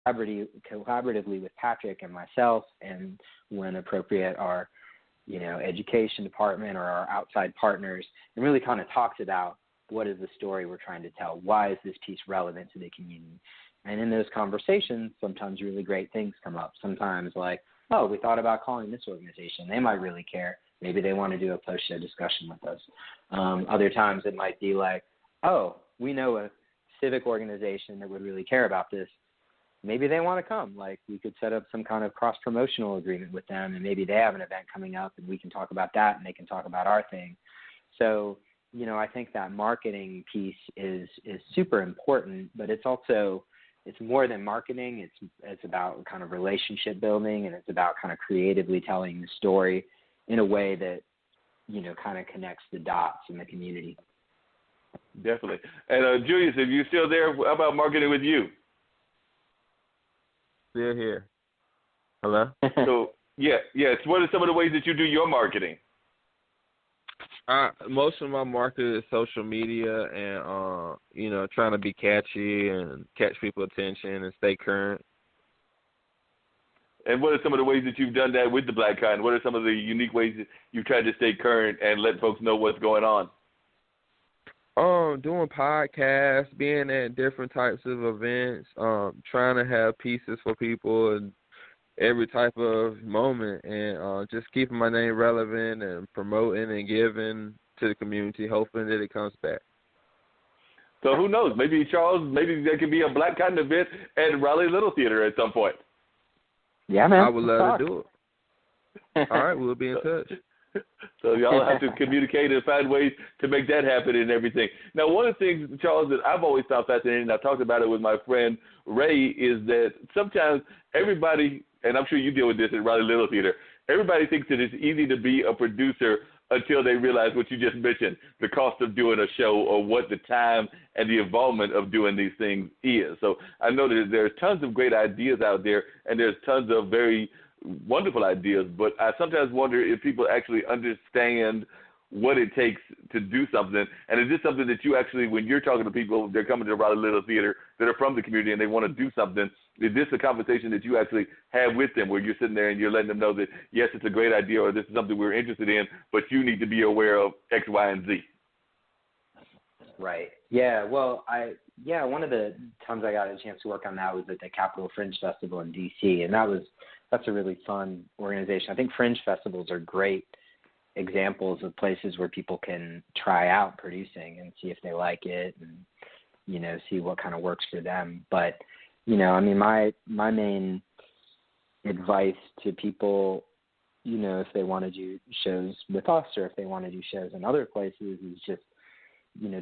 collaboratively with Patrick and myself, and when appropriate, our education department or our outside partners, and really kind of talks about what is the story we're trying to tell? Why is this piece relevant to the community? And in those conversations, sometimes really great things come up. Sometimes like, oh, we thought about calling this organization. They might really care. Maybe they want to do a post-show discussion with us. Other times it might be like, oh, we know a civic organization that would really care about this. Maybe they want to come. Like we could set up some kind of cross-promotional agreement with them, and maybe they have an event coming up and we can talk about that and they can talk about our thing. So, I think that marketing piece is super important, but it's more than marketing. It's about kind of relationship building, and it's about kind of creatively telling the story in a way that, kind of connects the dots in the community. Definitely. And Julius, if you're still there, how about marketing with you? Still here. Hello? So, yes. What are some of the ways that you do your marketing? Most of my marketing is social media and, trying to be catchy and catch people's attention and stay current. And what are some of the ways that you've done that with the Black Cotton? What are some of the unique ways that you've tried to stay current and let folks know what's going on? Doing podcasts, being at different types of events, trying to have pieces for people and every type of moment, and just keeping my name relevant and promoting and giving to the community, hoping that it comes back. So who knows? Maybe, Charles, there could be a Black Cotton event at Raleigh Little Theater at some point. Yeah, man. I would love to do it. All right, we'll be in touch. So y'all have to communicate and find ways to make that happen and everything. Now, one of the things, Charles, that I've always found fascinating, and I talked about it with my friend Ray, is that sometimes everybody, and I'm sure you deal with this at Raleigh Little Theater, everybody thinks that it's easy to be a producer until they realize what you just mentioned, the cost of doing a show or what the time and the involvement of doing these things is. So I know that there's tons of great ideas out there, and there's tons of very wonderful ideas, but I sometimes wonder if people actually understand what it takes to do something. And is this something that you actually, when you're talking to people, they're coming to Raleigh Little Theater that are from the community and they want to do something, is this a conversation that you actually have with them where you're sitting there and you're letting them know that, yes, it's a great idea or this is something we're interested in, but you need to be aware of X, Y, and Z? Right. Yeah. Well, one of the times I got a chance to work on that was at the Capitol Fringe Festival in D.C., and that's a really fun organization. I think Fringe festivals are great examples of places where people can try out producing and see if they like it and, see what kind of works for them. But, my main advice to people, if they want to do shows with us or if they want to do shows in other places is just,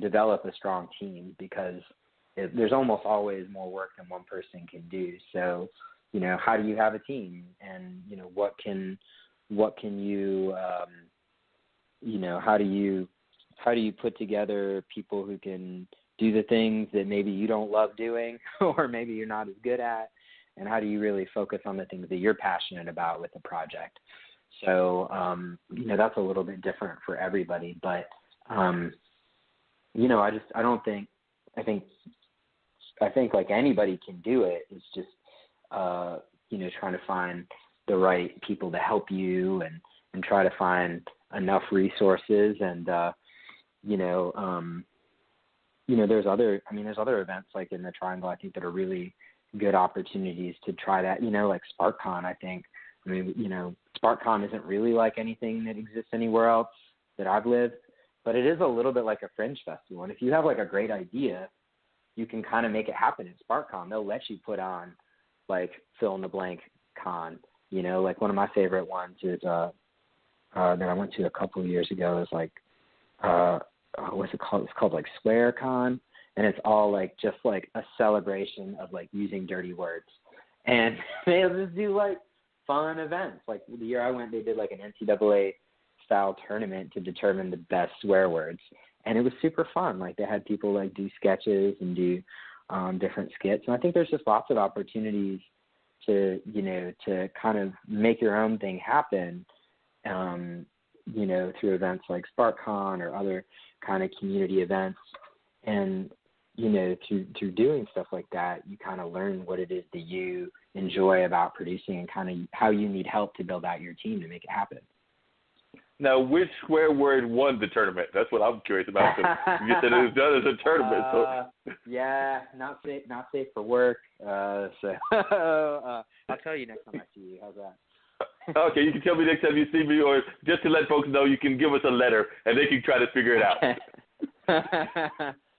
develop a strong team, because there's almost always more work than one person can do. So, how do you have a team, and, what can you, how do you put together people who can do the things that maybe you don't love doing or maybe you're not as good at, and how do you really focus on the things that you're passionate about with the project? So, that's a little bit different for everybody, but, I think like anybody can do it. It's just, trying to find the right people to help you and try to find enough resources. And, there's other events like in the Triangle, I think, that are really good opportunities to try that, like SparkCon, I think. SparkCon isn't really like anything that exists anywhere else that I've lived, but it is a little bit like a Fringe festival. And if you have like a great idea, you can kind of make it happen at SparkCon. They'll let you put on like fill in the blank con, like one of my favorite ones is, that I went to a couple of years ago is like, what's it called? It's called like Swear Con. And it's all like, just like a celebration of like using dirty words. And they'll just do like fun events. Like the year I went, they did like an NCAA style tournament to determine the best swear words. And it was super fun. Like they had people like do sketches and do different skits. And I think there's just lots of opportunities to, to kind of make your own thing happen, through events like SparkCon or other kind of community events. And, through doing stuff like that, you kind of learn what it is that you enjoy about producing and kind of how you need help to build out your team to make it happen. Now, which square word won the tournament? That's what I'm curious about. You said it was done as a tournament. Yeah, not safe for work. So I'll tell you next time I see you. How's that? Okay, you can tell me next time you see me, or just to let folks know, you can give us a letter, and they can try to figure it out.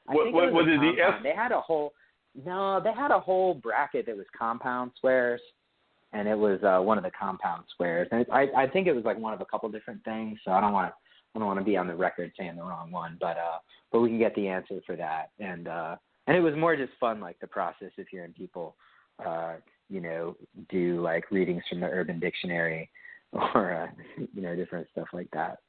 What was it? The F? They had a whole bracket that was compound squares, and it was one of the compound squares. And I think it was like one of a couple different things. So I don't want to be on the record saying the wrong one, but we can get the answer for that. And it was more just fun, like the process of hearing people, do like readings from the Urban Dictionary or different stuff like that.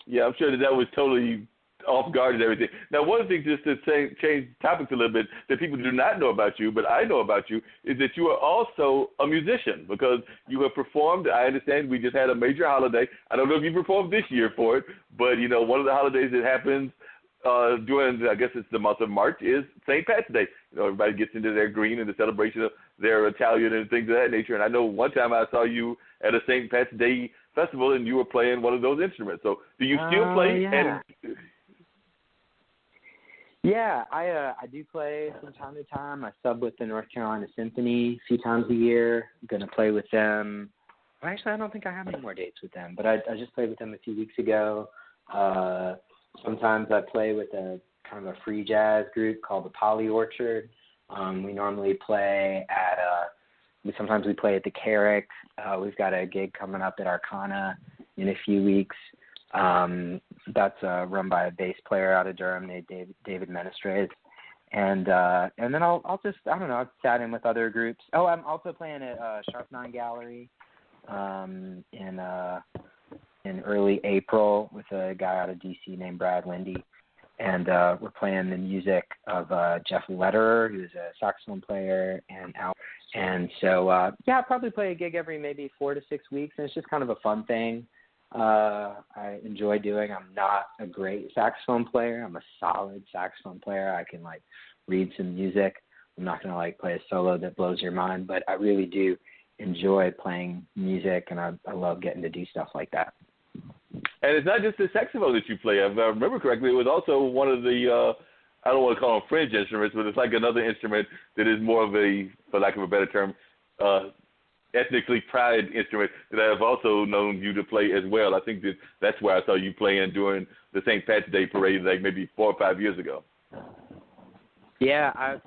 Yeah, I'm sure that was totally off guard and everything. Now, one thing, just to change topics a little bit, that people do not know about you, but I know about you, is that you are also a musician, because you have performed. I understand we just had a major holiday. I don't know if you performed this year for it, but, one of the holidays that happens during, I guess it's the month of March, is St. Pat's Day. Everybody gets into their green and the celebration of their Italian and things of that nature. And I know one time I saw you at a St. Pat's Day festival, and you were playing one of those instruments. So do you still play? Yeah. Yeah, I do play from time to time. I sub with the North Carolina Symphony a few times a year. I'm going to play with them. Well, actually, I don't think I have any more dates with them, but I just played with them a few weeks ago. Sometimes I play with a kind of a free jazz group called the Poly Orchard. We normally play sometimes we play at the Carrick. We've got a gig coming up at Arcana in a few weeks. That's run by a bass player out of Durham named David Menestrez. And then I'll just, I don't know, I've sat in with other groups. Oh, I'm also playing at Sharp Nine Gallery in early April with a guy out of D.C. named Brad Lindy. And we're playing the music of Jeff Lederer, who's a saxophone player, and so I'll probably play a gig every maybe 4 to 6 weeks, and it's just kind of a fun thing. I enjoy doing. I'm not a great saxophone player. I'm a solid saxophone player. I can read some music. I'm not going to play a solo that blows your mind, but I really do enjoy playing music, and I love getting to do stuff like that. And it's not just the saxophone that you play. If I remember correctly, it was also one of the, I don't want to call them fringe instruments, but it's like another instrument that is more of a, for lack of a better term, ethnically proud instrument that I have also known you to play as well. I think that's where I saw you playing during the St. Pat's Day parade, maybe 4 or 5 years ago. Yeah,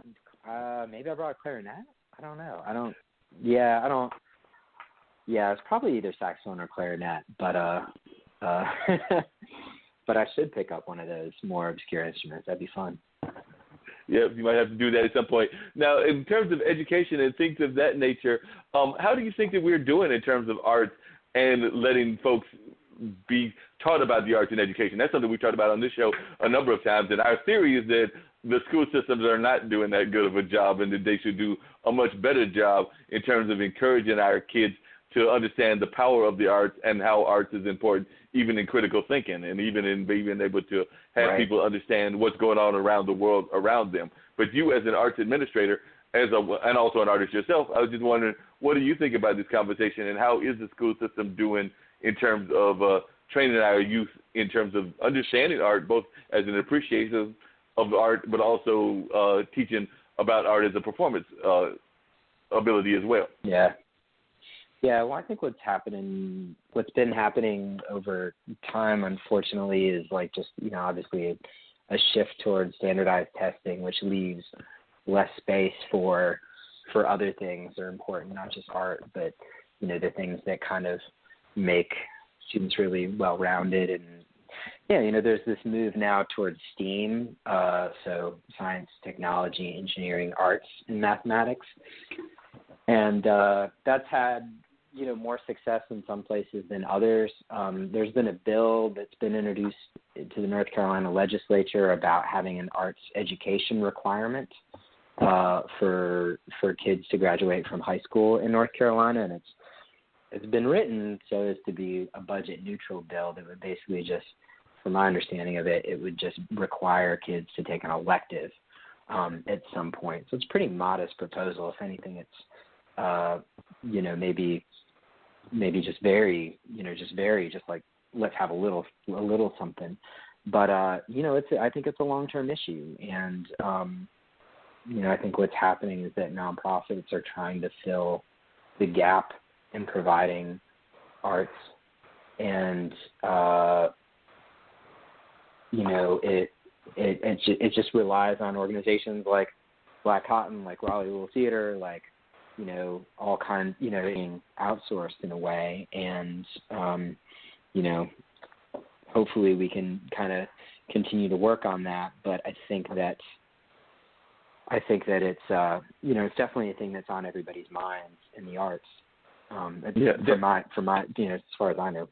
maybe I brought a clarinet. I don't know. Yeah, it's probably either saxophone or clarinet, but but I should pick up one of those more obscure instruments. That'd be fun. Yeah, you might have to do that at some point. Now, in terms of education and things of that nature, how do you think that we're doing in terms of arts and letting folks be taught about the arts in education? That's something we talked about on this show a number of times, and our theory is that the school systems are not doing that good of a job, and that they should do a much better job in terms of encouraging our kids to understand the power of the arts and how arts is important, even in critical thinking and even in being able to have people understand what's going on around the world around them. But you, as an arts administrator, and also an artist yourself, I was just wondering, what do you think about this conversation, and how is the school system doing in terms of training our youth in terms of understanding art, both as an appreciation of art, but also teaching about art as a performance ability as well? Yeah, well, I think what's been happening over time, unfortunately, is obviously a shift towards standardized testing, which leaves less space for other things that are important, not just art, but, the things that kind of make students really well-rounded. And, there's this move now towards STEAM, so science, technology, engineering, arts, and mathematics. And that's had more success in some places than others. There's been a bill that's been introduced to the North Carolina legislature about having an arts education requirement for kids to graduate from high school in North Carolina, and it's been written so as to be a budget neutral bill that would basically just from my understanding of it, it would just require kids to take an elective at some point. So it's a pretty modest proposal. If anything, it's maybe just very, just like let's have a little something. But I think it's a long-term issue, and I think what's happening is that nonprofits are trying to fill the gap in providing arts, and it just relies on organizations like Black Cotton, like Raleigh Little Theater, like all kinds, being outsourced in a way, and hopefully we can kind of continue to work on that. But I think that it's it's definitely a thing that's on everybody's minds in the arts. From my as far as I know.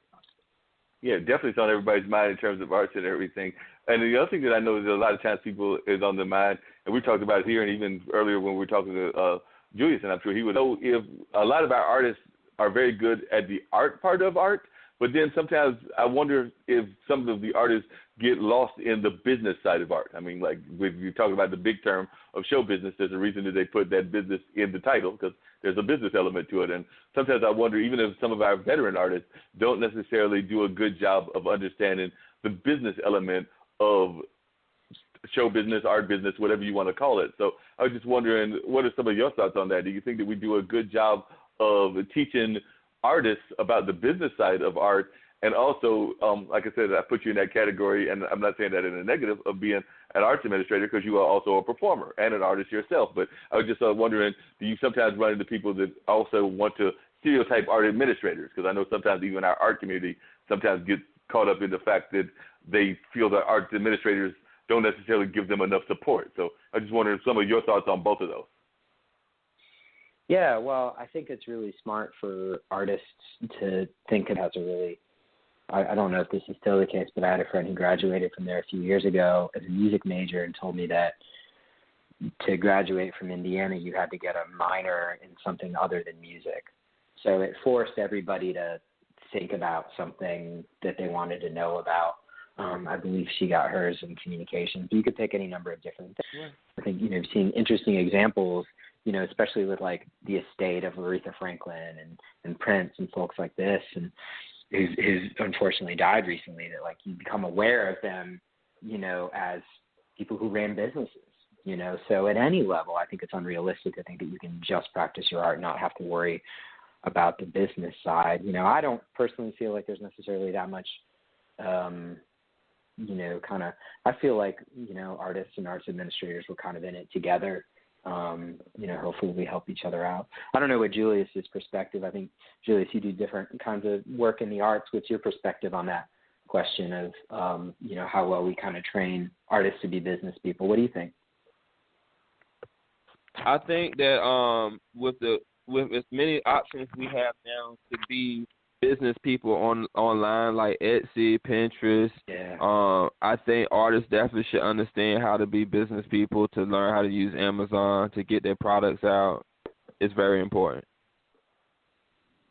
Yeah, definitely it's on everybody's mind in terms of arts and everything. And the other thing that I know is that a lot of times people is on their mind, and we talked about it here, and even earlier when we were talking to Julius, and I'm sure he would know, if a lot of our artists are very good at the art part of art, but then sometimes I wonder if some of the artists get lost in the business side of art. I mean, like when you talk about the big term of show business, there's a reason that they put that business in the title, because there's a business element to it. And sometimes I wonder, even if some of our veteran artists don't necessarily do a good job of understanding the business element of show business, art business, whatever you want to call it. So I was just wondering, what are some of your thoughts on that? Do you think that we do a good job of teaching artists about the business side of art? And also, like I said, I put you in that category, and I'm not saying that in a negative, of being an arts administrator, because you are also a performer and an artist yourself. But I was just wondering, do you sometimes run into people that also want to stereotype art administrators? Because I know sometimes even our art community sometimes gets caught up in the fact that they feel that arts administrators don't necessarily give them enough support. So I just wondered some of your thoughts on both of those. Yeah, well, I think it's really smart for artists to think it has a really, I don't know if this is still the case, but I had a friend who graduated from there a few years ago as a music major and told me that to graduate from Indiana, you had to get a minor in something other than music. So it forced everybody to think about something that they wanted to know about. I believe she got hers in communications. You could pick any number of different things. Yeah. I think, you've seen interesting examples, especially with like the estate of Aretha Franklin and Prince and folks like this, and who's unfortunately died recently, that like you become aware of them, as people who ran businesses, So at any level, I think it's unrealistic to think that you can just practice your art and not have to worry about the business side. I don't personally feel like there's necessarily that much, I feel like, artists and arts administrators were kind of in it together. Hopefully we help each other out. I don't know what Julius's perspective. I think, Julius, you do different kinds of work in the arts. What's your perspective on that question of, how well we kind of train artists to be business people? What do you think? I think that with as many options we have now to be business people online, like Etsy, Pinterest, I think artists definitely should understand how to be business people, to learn how to use Amazon to get their products out. It's very important.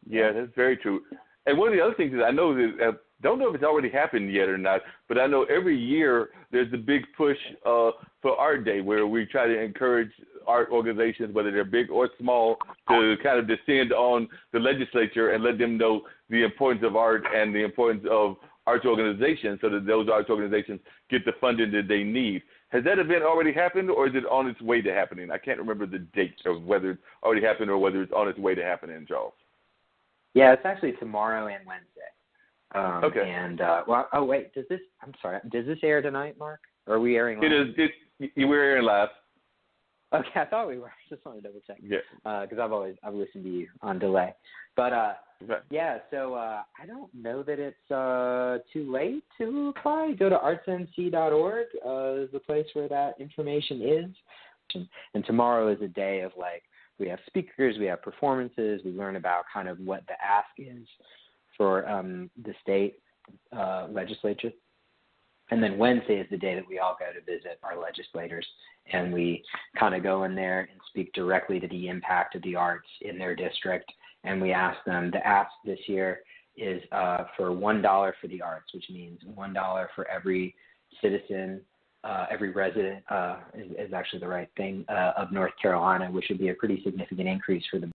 Yeah, that's very true. And one of the other things is, I know that, don't know if it's already happened yet or not, but I know every year there's a big push for Art Day, where we try to encourage art organizations, whether they're big or small, to kind of descend on the legislature and let them know the importance of art and the importance of arts organizations, so that those arts organizations get the funding that they need. Has that event already happened, or is it on its way to happening? I can't remember the date of whether it's already happened or whether it's on its way to happening, Charles. Yeah, it's actually tomorrow and Wednesday. Okay. And does this air tonight, Mark? Or are we airing live? It is. We're airing live. Okay, I thought we were. I just wanted to double check. Yeah. Because I've listened to you on delay. But okay. Yeah. So I don't know that it's too late to apply. Go to artsnc.org. Is the place where that information is. And tomorrow is a day of we have speakers, we have performances, we learn about kind of what the ask is for the state legislature. And then Wednesday is the day that we all go to visit our legislators, and we kind of go in there and speak directly to the impact of the arts in their district. And we ask them, the ask this year is for $1 for the arts, which means $1 for every citizen, every resident is actually the right thing of North Carolina, which would be a pretty significant increase for the